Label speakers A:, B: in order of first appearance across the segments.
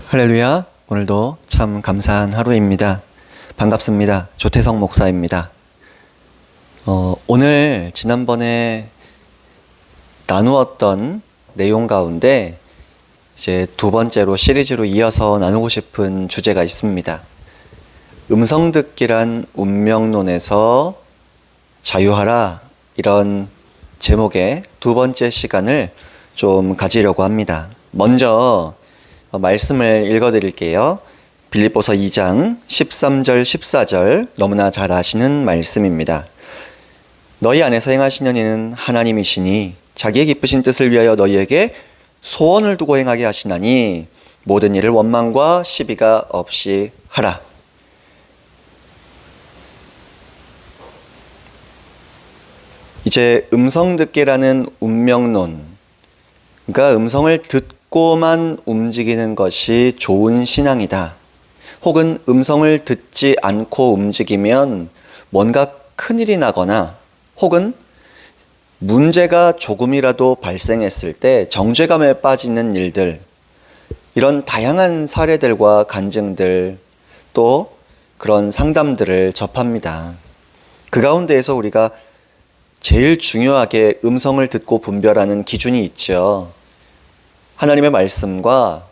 A: 할렐루야. 오늘도 참 감사한 하루입니다. 반갑습니다. 조태성 목사입니다. 오늘 지난번에 나누었던 내용 가운데 이제 두 번째로 시리즈로 이어서 나누고 싶은 주제가 있습니다. 음성 듣기란 운명론에서 자유하라, 이런 제목의 두 번째 시간을 좀 가지려고 합니다. 먼저 말씀을 읽어드릴게요. 빌립보서 2장 13절 14절 너무나 잘 아시는 말씀입니다. 너희 안에서 행하시는 이는 하나님이시니 자기의 기쁘신 뜻을 위하여 너희에게 소원을 두고 행하게 하시나니 모든 일을 원망과 시비가 없이 하라. 이제 음성 듣기라는 운명론, 그러니까 음성을 듣고만 움직이는 것이 좋은 신앙이다. 혹은 음성을 듣지 않고 움직이면 뭔가 큰일이 나거나 혹은 문제가 조금이라도 발생했을 때 정죄감에 빠지는 일들, 이런 다양한 사례들과 간증들, 또 그런 상담들을 접합니다. 그 가운데에서 우리가 제일 중요하게 음성을 듣고 분별하는 기준이 있죠. 하나님의 말씀과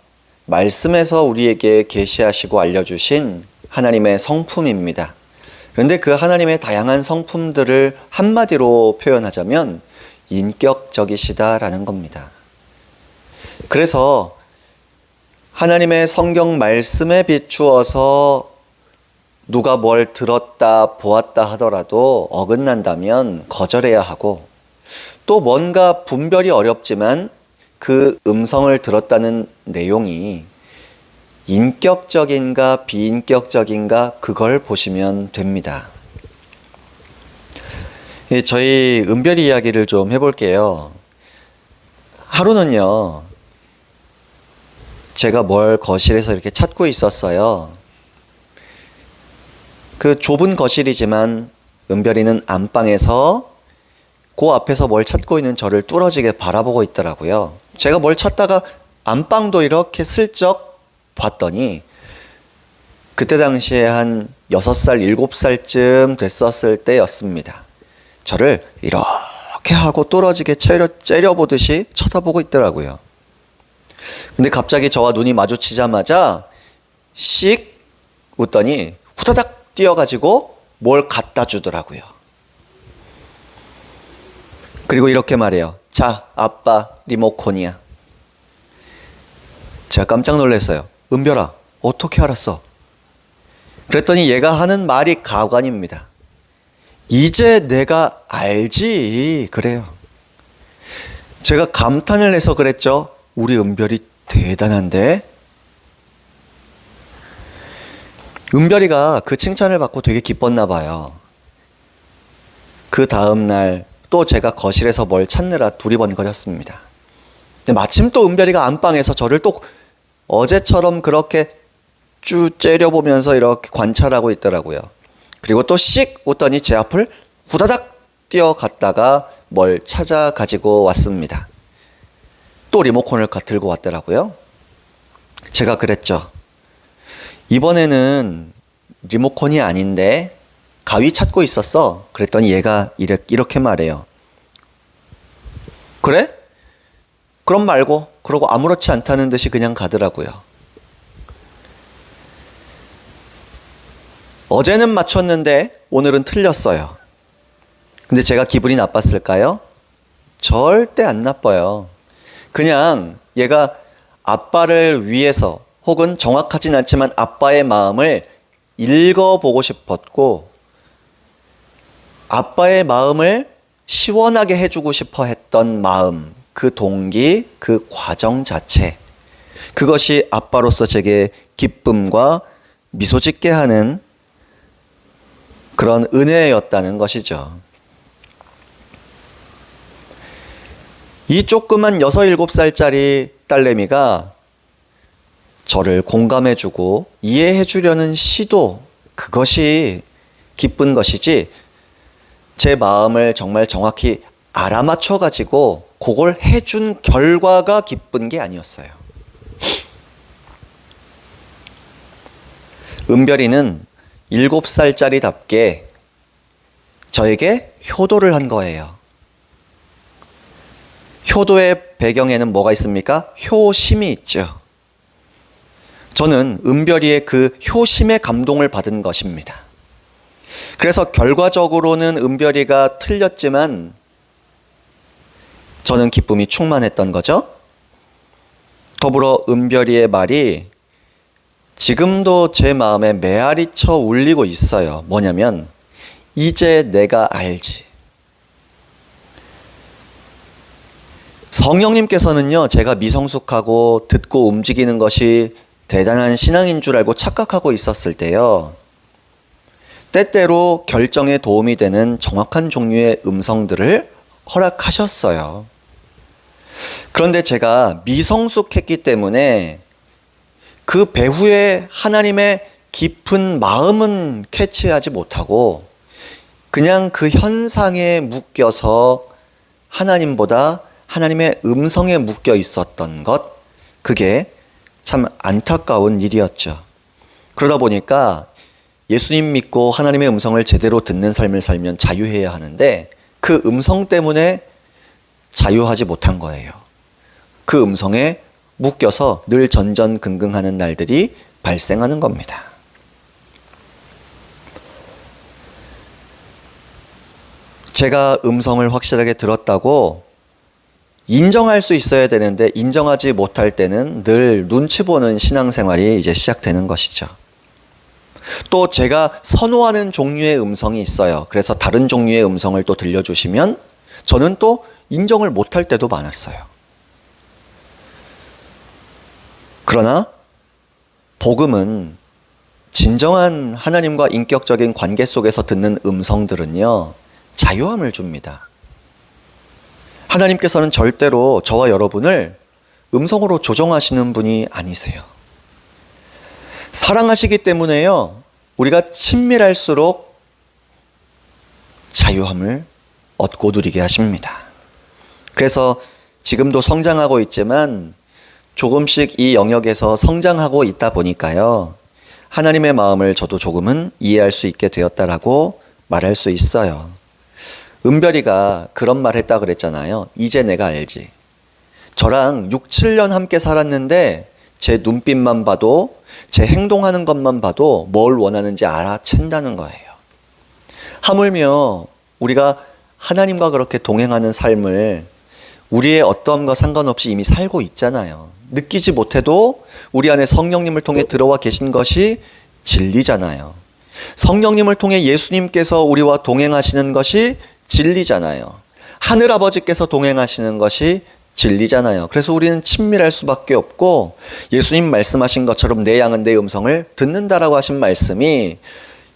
A: 말씀에서 우리에게 계시하시고 알려주신 하나님의 성품입니다. 그런데 그 하나님의 다양한 성품들을 한마디로 표현하자면 인격적이시다라는 겁니다. 그래서 하나님의 성경 말씀에 비추어서 누가 뭘 들었다 보았다 하더라도 어긋난다면 거절해야 하고, 또 뭔가 분별이 어렵지만 그 음성을 들었다는 내용이 인격적인가 비인격적인가, 그걸 보시면 됩니다. 저희 은별이 이야기를 좀 해볼게요. 하루는요, 제가 뭘 거실에서 이렇게 찾고 있었어요. 그 좁은 거실이지만 은별이는 안방에서 그 앞에서 뭘 찾고 있는 저를 뚫어지게 바라보고 있더라고요. 제가 뭘 찾다가 안방도 이렇게 슬쩍 봤더니 그때 당시에 한 6살, 7살쯤 됐었을 때였습니다. 저를 이렇게 하고 뚫어지게 째려보듯이 쳐다보고 있더라고요. 근데 갑자기 저와 눈이 마주치자마자 씩 웃더니 후다닥 뛰어가지고 뭘 갖다 주더라고요. 그리고 이렇게 말해요. 자, 아빠 리모컨이야. 제가 깜짝 놀랐어요. 은별아, 어떻게 알았어? 그랬더니 얘가 하는 말이 가관입니다. 이제 내가 알지, 그래요. 제가 감탄을 해서 그랬죠. 우리 은별이 대단한데? 은별이가 그 칭찬을 받고 되게 기뻤나 봐요. 그 다음날 또 제가 거실에서 뭘 찾느라 두리번거렸습니다. 근데 마침 또 은별이가 안방에서 저를 또 어제처럼 그렇게 쭉 째려보면서 이렇게 관찰하고 있더라고요. 그리고 또 씩 웃더니 제 앞을 후다닥 뛰어갔다가 뭘 찾아 가지고 왔습니다. 또 리모컨을 들고 왔더라고요. 제가 그랬죠. 이번에는 리모컨이 아닌데 가위 찾고 있었어. 그랬더니 얘가 이렇게 말해요. 그래? 그럼 말고. 그러고 아무렇지 않다는 듯이 그냥 가더라고요. 어제는 맞췄는데 오늘은 틀렸어요. 근데 제가 기분이 나빴을까요? 절대 안 나빠요. 그냥 얘가 아빠를 위해서, 혹은 정확하진 않지만 아빠의 마음을 읽어보고 싶었고, 아빠의 마음을 시원하게 해주고 싶어 했던 마음, 그 동기, 그 과정 자체, 그것이 아빠로서 제게 기쁨과 미소 짓게 하는 그런 은혜였다는 것이죠. 이 조그만 6, 7살짜리 딸내미가 저를 공감해주고 이해해주려는 시도, 그것이 기쁜 것이지, 제 마음을 정말 정확히 알아맞혀가지고 그걸 해준 결과가 기쁜 게 아니었어요. 은별이는 7살짜리답게 저에게 효도를 한 거예요. 효도의 배경에는 뭐가 있습니까? 효심이 있죠. 저는 은별이의 그 효심에 감동을 받은 것입니다. 그래서 결과적으로는 은별이가 틀렸지만 저는 기쁨이 충만했던 거죠. 더불어 은별이의 말이 지금도 제 마음에 메아리쳐 울리고 있어요. 뭐냐면 이제 내가 알지. 성령님께서는요, 제가 미성숙하고 듣고 움직이는 것이 대단한 신앙인 줄 알고 착각하고 있었을 때요, 때때로 결정에 도움이 되는 정확한 종류의 음성들을 허락하셨어요. 그런데 제가 미성숙했기 때문에 그 배후에 하나님의 깊은 마음은 캐치하지 못하고 그냥 그 현상에 묶여서 하나님보다 하나님의 음성에 묶여 있었던 것, 그게 참 안타까운 일이었죠. 그러다 보니까 예수님 믿고 하나님의 음성을 제대로 듣는 삶을 살면 자유해야 하는데 그 음성 때문에 자유하지 못한 거예요. 그 음성에 묶여서 늘 전전긍긍하는 날들이 발생하는 겁니다. 제가 음성을 확실하게 들었다고 인정할 수 있어야 되는데 인정하지 못할 때는 늘 눈치 보는 신앙생활이 이제 시작되는 것이죠. 또 제가 선호하는 종류의 음성이 있어요. 그래서 다른 종류의 음성을 또 들려주시면 저는 또 인정을 못할 때도 많았어요. 그러나 복음은 진정한 하나님과 인격적인 관계 속에서 듣는 음성들은요, 자유함을 줍니다. 하나님께서는 절대로 저와 여러분을 음성으로 조종하시는 분이 아니세요. 사랑하시기 때문에요, 우리가 친밀할수록 자유함을 얻고 누리게 하십니다. 그래서 지금도 성장하고 있지만 조금씩 이 영역에서 성장하고 있다 보니까요, 하나님의 마음을 저도 조금은 이해할 수 있게 되었다라고 말할 수 있어요. 은별이가 그런 말 했다 그랬잖아요. 이제 내가 알지. 저랑 6, 7년 함께 살았는데 제 눈빛만 봐도, 제 행동하는 것만 봐도 뭘 원하는지 알아챈다는 거예요. 하물며 우리가 하나님과 그렇게 동행하는 삶을 우리의 어떠함과 상관없이 이미 살고 있잖아요. 느끼지 못해도 우리 안에 성령님을 통해 들어와 계신 것이 진리잖아요. 성령님을 통해 예수님께서 우리와 동행하시는 것이 진리잖아요. 하늘아버지께서 동행하시는 것이 진리잖아요. 그래서 우리는 친밀할 수밖에 없고, 예수님 말씀하신 것처럼 내 양은 내 음성을 듣는다라고 하신 말씀이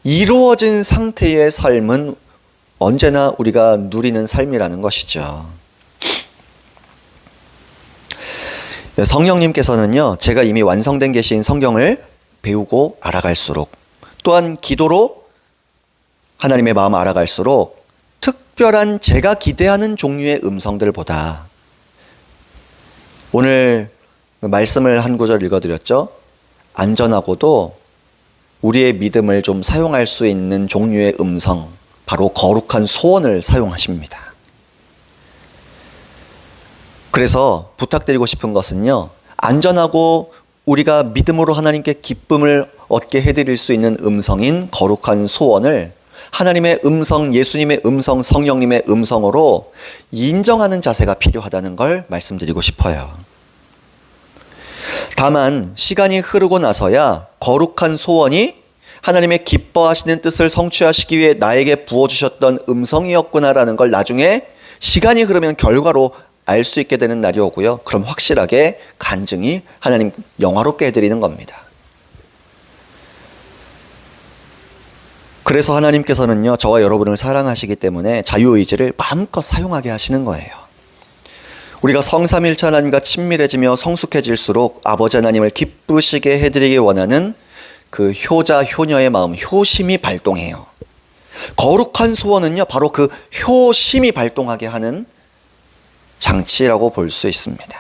A: 이루어진 상태의 삶은 언제나 우리가 누리는 삶이라는 것이죠. 성령님께서는요, 제가 이미 완성된 계시인 성경을 배우고 알아갈수록, 또한 기도로 하나님의 마음을 알아갈수록 특별한 제가 기대하는 종류의 음성들보다, 오늘 말씀을 한 구절 읽어드렸죠. 안전하고도 우리의 믿음을 좀 사용할 수 있는 종류의 음성, 바로 거룩한 소원을 사용하십니다. 그래서 부탁드리고 싶은 것은요, 안전하고 우리가 믿음으로 하나님께 기쁨을 얻게 해드릴 수 있는 음성인 거룩한 소원을 하나님의 음성, 예수님의 음성, 성령님의 음성으로 인정하는 자세가 필요하다는 걸 말씀드리고 싶어요. 다만 시간이 흐르고 나서야 거룩한 소원이 하나님의 기뻐하시는 뜻을 성취하시기 위해 나에게 부어주셨던 음성이었구나라는 걸 나중에 시간이 흐르면 결과로 알 수 있게 되는 날이 오고요. 그럼 확실하게 간증이 하나님 영화롭게 해드리는 겁니다. 그래서 하나님께서는요, 저와 여러분을 사랑하시기 때문에 자유의지를 마음껏 사용하게 하시는 거예요. 우리가 성삼일체 하나님과 친밀해지며 성숙해질수록 아버지 하나님을 기쁘시게 해드리기 원하는 그 효자, 효녀의 마음, 효심이 발동해요. 거룩한 소원은요, 바로 그 효심이 발동하게 하는 장치라고 볼 수 있습니다.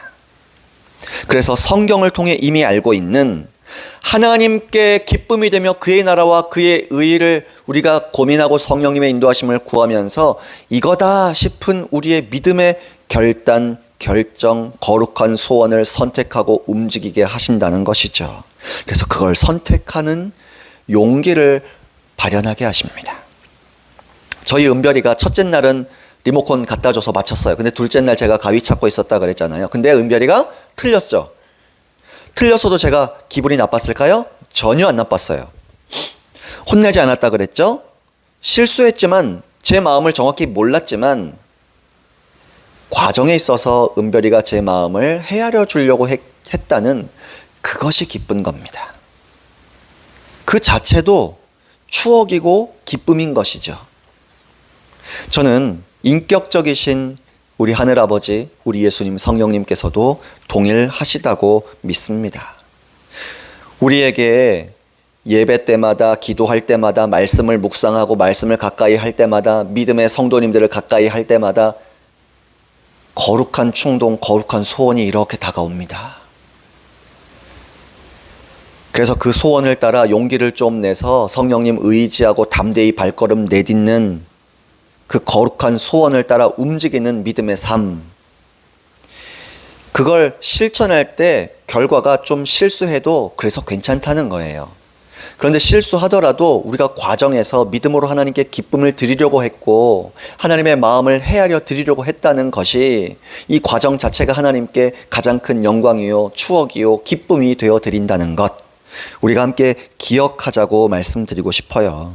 A: 그래서 성경을 통해 이미 알고 있는 하나님께 기쁨이 되며 그의 나라와 그의 의의를 우리가 고민하고 성령님의 인도하심을 구하면서 이거다 싶은 우리의 믿음의 결단, 결정, 거룩한 소원을 선택하고 움직이게 하신다는 것이죠. 그래서 그걸 선택하는 용기를 발현하게 하십니다. 저희 은별이가 첫째 날은 리모컨 갖다 줘서 맞췄어요. 근데 둘째 날 제가 가위 찾고 있었다 그랬잖아요. 근데 은별이가 틀렸죠. 틀렸어도 제가 기분이 나빴을까요? 전혀 안 나빴어요. 혼내지 않았다 그랬죠? 실수했지만 제 마음을 정확히 몰랐지만 과정에 있어서 은별이가 제 마음을 헤아려 주려고 했다는 그것이 기쁜 겁니다. 그 자체도 추억이고 기쁨인 것이죠. 저는 인격적이신 우리 하늘아버지, 우리 예수님 성령님께서도 동일하시다고 믿습니다. 우리에게 예배 때마다, 기도할 때마다, 말씀을 묵상하고 말씀을 가까이 할 때마다, 믿음의 성도님들을 가까이 할 때마다 거룩한 충동, 거룩한 소원이 이렇게 다가옵니다. 그래서 그 소원을 따라 용기를 좀 내서 성령님 의지하고 담대히 발걸음 내딛는 그 거룩한 소원을 따라 움직이는 믿음의 삶. 그걸 실천할 때 결과가 좀 실수해도 그래서 괜찮다는 거예요. 그런데 실수하더라도 우리가 과정에서 믿음으로 하나님께 기쁨을 드리려고 했고 하나님의 마음을 헤아려 드리려고 했다는 것이 이 과정 자체가 하나님께 가장 큰 영광이요, 추억이요, 기쁨이 되어 드린다는 것. 우리가 함께 기억하자고 말씀드리고 싶어요.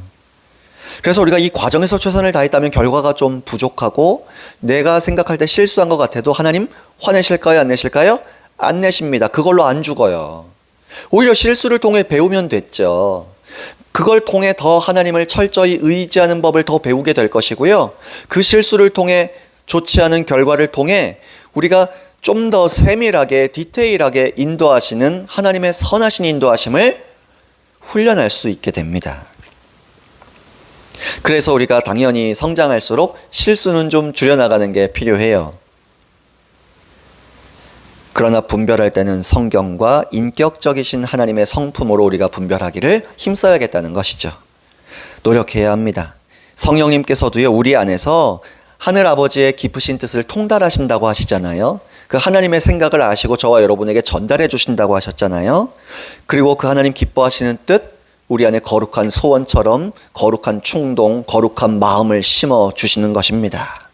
A: 그래서 우리가 이 과정에서 최선을 다했다면 결과가 좀 부족하고 내가 생각할 때 실수한 것 같아도 하나님 화내실까요? 안 내실까요? 안 내십니다. 그걸로 안 죽어요. 오히려 실수를 통해 배우면 됐죠. 그걸 통해 더 하나님을 철저히 의지하는 법을 더 배우게 될 것이고요. 그 실수를 통해 좋지 않은 결과를 통해 우리가 좀 더 세밀하게 디테일하게 인도하시는 하나님의 선하신 인도하심을 훈련할 수 있게 됩니다. 그래서 우리가 당연히 성장할수록 실수는 좀 줄여나가는 게 필요해요. 그러나 분별할 때는 성경과 인격적이신 하나님의 성품으로 우리가 분별하기를 힘써야겠다는 것이죠. 노력해야 합니다. 성령님께서도요, 우리 안에서 하늘아버지의 깊으신 뜻을 통달하신다고 하시잖아요. 그 하나님의 생각을 아시고 저와 여러분에게 전달해 주신다고 하셨잖아요. 그리고 그 하나님 기뻐하시는 뜻, 우리 안에 거룩한 소원처럼 거룩한 충동, 거룩한 마음을 심어 주시는 것입니다.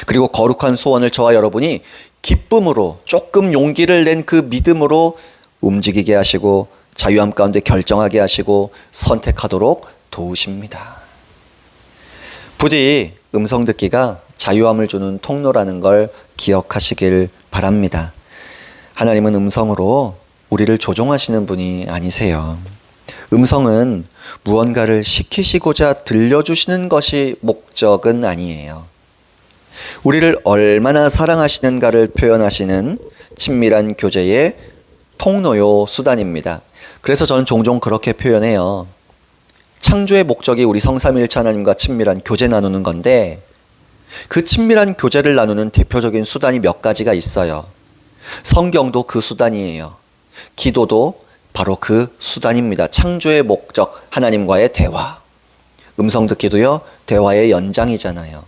A: 그리고 거룩한 소원을 저와 여러분이 기쁨으로 조금 용기를 낸 그 믿음으로 움직이게 하시고 자유함 가운데 결정하게 하시고 선택하도록 도우십니다. 부디 음성 듣기가 자유함을 주는 통로라는 걸 기억하시길 바랍니다. 하나님은 음성으로 우리를 조종하시는 분이 아니세요. 음성은 무언가를 시키시고자 들려주시는 것이 목적은 아니에요. 우리를 얼마나 사랑하시는가를 표현하시는 친밀한 교제의 통로요, 수단입니다. 그래서 저는 종종 그렇게 표현해요. 창조의 목적이 우리 성삼위일체 하나님과 친밀한 교제 나누는 건데 그 친밀한 교제를 나누는 대표적인 수단이 몇 가지가 있어요. 성경도 그 수단이에요. 기도도 바로 그 수단입니다. 창조의 목적, 하나님과의 대화. 음성 듣기도요, 대화의 연장이잖아요.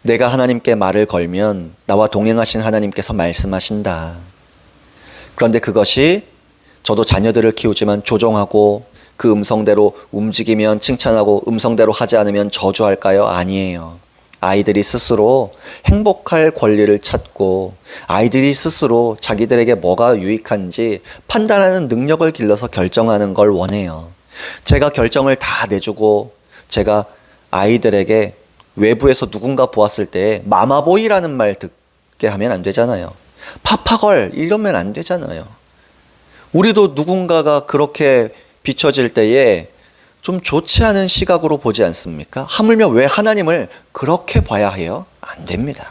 A: 내가 하나님께 말을 걸면 나와 동행하신 하나님께서 말씀하신다. 그런데 그것이 저도 자녀들을 키우지만 조종하고 그 음성대로 움직이면 칭찬하고 음성대로 하지 않으면 저주할까요? 아니에요. 아이들이 스스로 행복할 권리를 찾고 아이들이 스스로 자기들에게 뭐가 유익한지 판단하는 능력을 길러서 결정하는 걸 원해요. 제가 결정을 다 내주고 제가 아이들에게 외부에서 누군가 보았을 때 마마보이라는 말 듣게 하면 안 되잖아요. 파파걸 이러면 안 되잖아요. 우리도 누군가가 그렇게 비춰질 때에 좀 좋지 않은 시각으로 보지 않습니까? 하물며 왜 하나님을 그렇게 봐야 해요? 안 됩니다.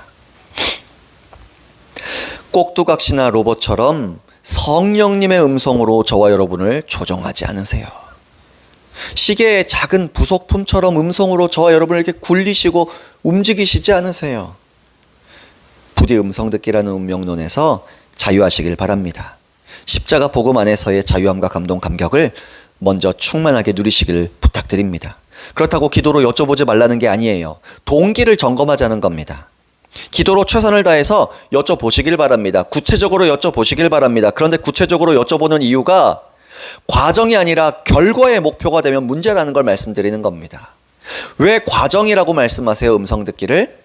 A: 꼭두각시나 로봇처럼 성령님의 음성으로 저와 여러분을 조종하지 않으세요. 시계의 작은 부속품처럼 음성으로 저와 여러분을 이렇게 굴리시고 움직이시지 않으세요. 부디 음성 듣기라는 운명론에서 자유하시길 바랍니다. 십자가 복음 안에서의 자유함과 감동, 감격을 먼저 충만하게 누리시길 부탁드립니다. 그렇다고 기도로 여쭤보지 말라는 게 아니에요. 동기를 점검하자는 겁니다. 기도로 최선을 다해서 여쭤보시길 바랍니다. 구체적으로 여쭤보시길 바랍니다. 그런데 구체적으로 여쭤보는 이유가 과정이 아니라 결과의 목표가 되면 문제라는 걸 말씀드리는 겁니다. 왜 과정이라고 말씀하세요? 음성 듣기를?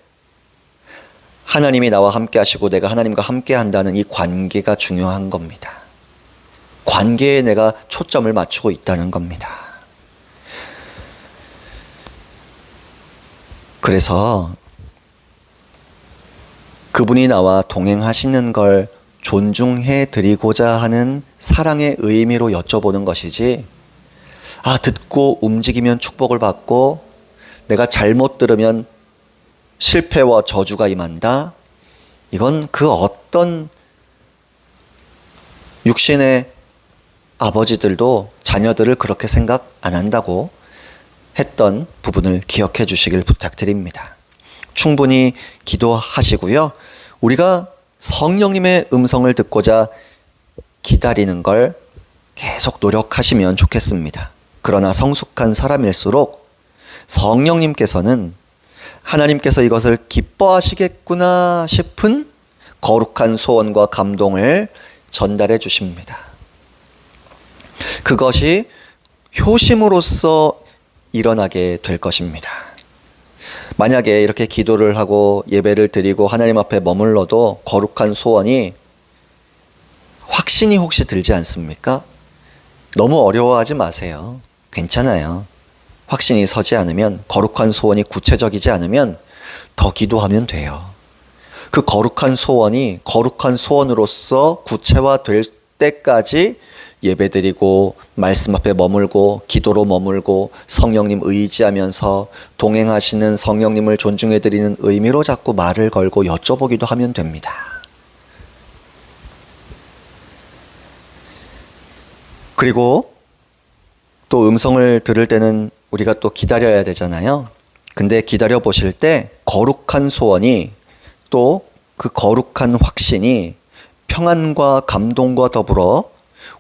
A: 하나님이 나와 함께 하시고 내가 하나님과 함께 한다는 이 관계가 중요한 겁니다. 관계에 내가 초점을 맞추고 있다는 겁니다. 그래서 그분이 나와 동행하시는 걸 존중해 드리고자 하는 사랑의 의미로 여쭤보는 것이지, 듣고 움직이면 축복을 받고 내가 잘못 들으면 실패와 저주가 임한다. 이건 그 어떤 육신의 아버지들도 자녀들을 그렇게 생각 안 한다고 했던 부분을 기억해 주시길 부탁드립니다. 충분히 기도하시고요. 우리가 성령님의 음성을 듣고자 기다리는 걸 계속 노력하시면 좋겠습니다. 그러나 성숙한 사람일수록 성령님께서는 하나님께서 이것을 기뻐하시겠구나 싶은 거룩한 소원과 감동을 전달해 주십니다. 그것이 효심으로써 일어나게 될 것입니다. 만약에 이렇게 기도를 하고 예배를 드리고 하나님 앞에 머물러도 거룩한 소원이 확신이 혹시 들지 않습니까? 너무 어려워하지 마세요. 괜찮아요. 확신이 서지 않으면, 거룩한 소원이 구체적이지 않으면 더 기도하면 돼요. 그 거룩한 소원이 거룩한 소원으로서 구체화될 때까지 예배드리고 말씀 앞에 머물고 기도로 머물고 성령님 의지하면서 동행하시는 성령님을 존중해드리는 의미로 자꾸 말을 걸고 여쭤보기도 하면 됩니다. 그리고 또 음성을 들을 때는 우리가 또 기다려야 되잖아요. 근데 기다려 보실 때 거룩한 소원이 또 그 거룩한 확신이 평안과 감동과 더불어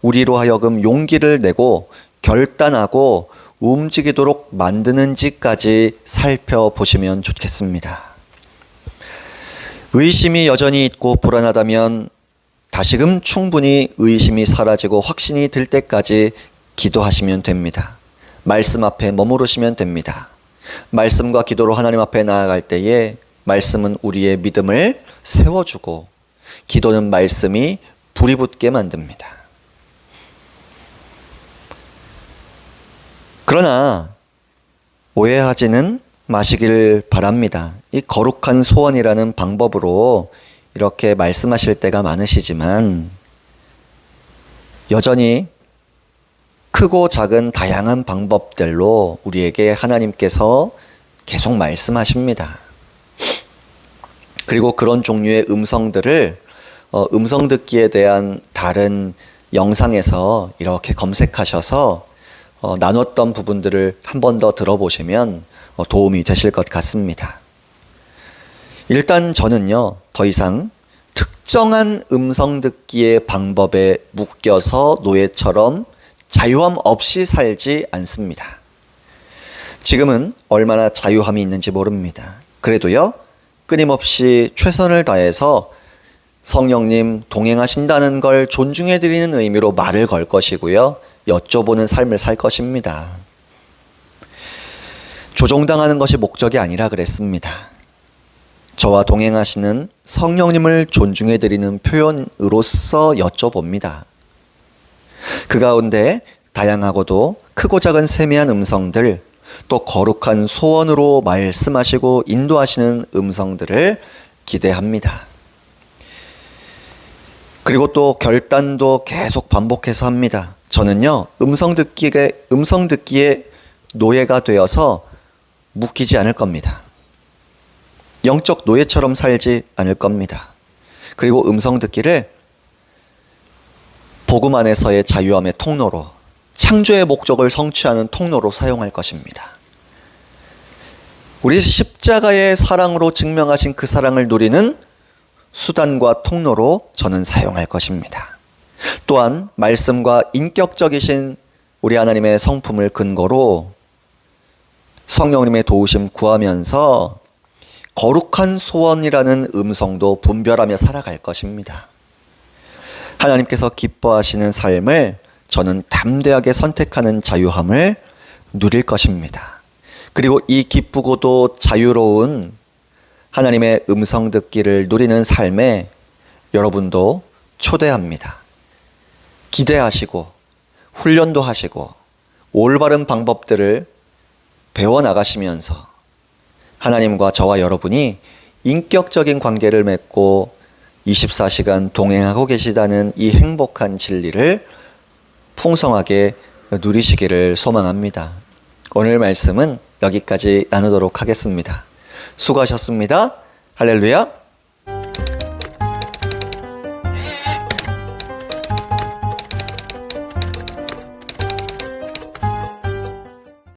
A: 우리로 하여금 용기를 내고 결단하고 움직이도록 만드는지까지 살펴보시면 좋겠습니다. 의심이 여전히 있고 불안하다면 다시금 충분히 의심이 사라지고 확신이 들 때까지 기도하시면 됩니다. 말씀 앞에 머무르시면 됩니다. 말씀과 기도로 하나님 앞에 나아갈 때에 말씀은 우리의 믿음을 세워주고 기도는 말씀이 불이 붙게 만듭니다. 그러나 오해하지는 마시길 바랍니다. 이 거룩한 소원이라는 방법으로 이렇게 말씀하실 때가 많으시지만 여전히 크고 작은 다양한 방법들로 우리에게 하나님께서 계속 말씀하십니다. 그리고 그런 종류의 음성들을 음성 듣기에 대한 다른 영상에서 이렇게 검색하셔서 나눴던 부분들을 한 번 더 들어보시면 도움이 되실 것 같습니다. 일단 저는요, 더 이상 특정한 음성 듣기의 방법에 묶여서 노예처럼 자유함 없이 살지 않습니다. 지금은 얼마나 자유함이 있는지 모릅니다. 그래도요, 끊임없이 최선을 다해서 성령님 동행하신다는 걸 존중해드리는 의미로 말을 걸 것이고요. 여쭤보는 삶을 살 것입니다. 조종당하는 것이 목적이 아니라 그랬습니다. 저와 동행하시는 성령님을 존중해드리는 표현으로서 여쭤봅니다. 그 가운데 다양하고도 크고 작은 세미한 음성들, 또 거룩한 소원으로 말씀하시고 인도하시는 음성들을 기대합니다. 그리고 또 결단도 계속 반복해서 합니다. 저는요, 음성 듣기에 노예가 되어서 묶이지 않을 겁니다. 영적 노예처럼 살지 않을 겁니다. 그리고 음성 듣기를 복음 안에서의 자유함의 통로로, 창조의 목적을 성취하는 통로로 사용할 것입니다. 우리 십자가의 사랑으로 증명하신 그 사랑을 누리는 수단과 통로로 저는 사용할 것입니다. 또한 말씀과 인격적이신 우리 하나님의 성품을 근거로 성령님의 도우심 구하면서 거룩한 소원이라는 음성도 분별하며 살아갈 것입니다. 하나님께서 기뻐하시는 삶을 저는 담대하게 선택하는 자유함을 누릴 것입니다. 그리고 이 기쁘고도 자유로운 하나님의 음성 듣기를 누리는 삶에 여러분도 초대합니다. 기대하시고 훈련도 하시고 올바른 방법들을 배워나가시면서 하나님과 저와 여러분이 인격적인 관계를 맺고 24시간 동행하고 계시다는 이 행복한 진리를 풍성하게 누리시기를 소망합니다. 오늘 말씀은 여기까지 나누도록 하겠습니다. 수고하셨습니다. 할렐루야.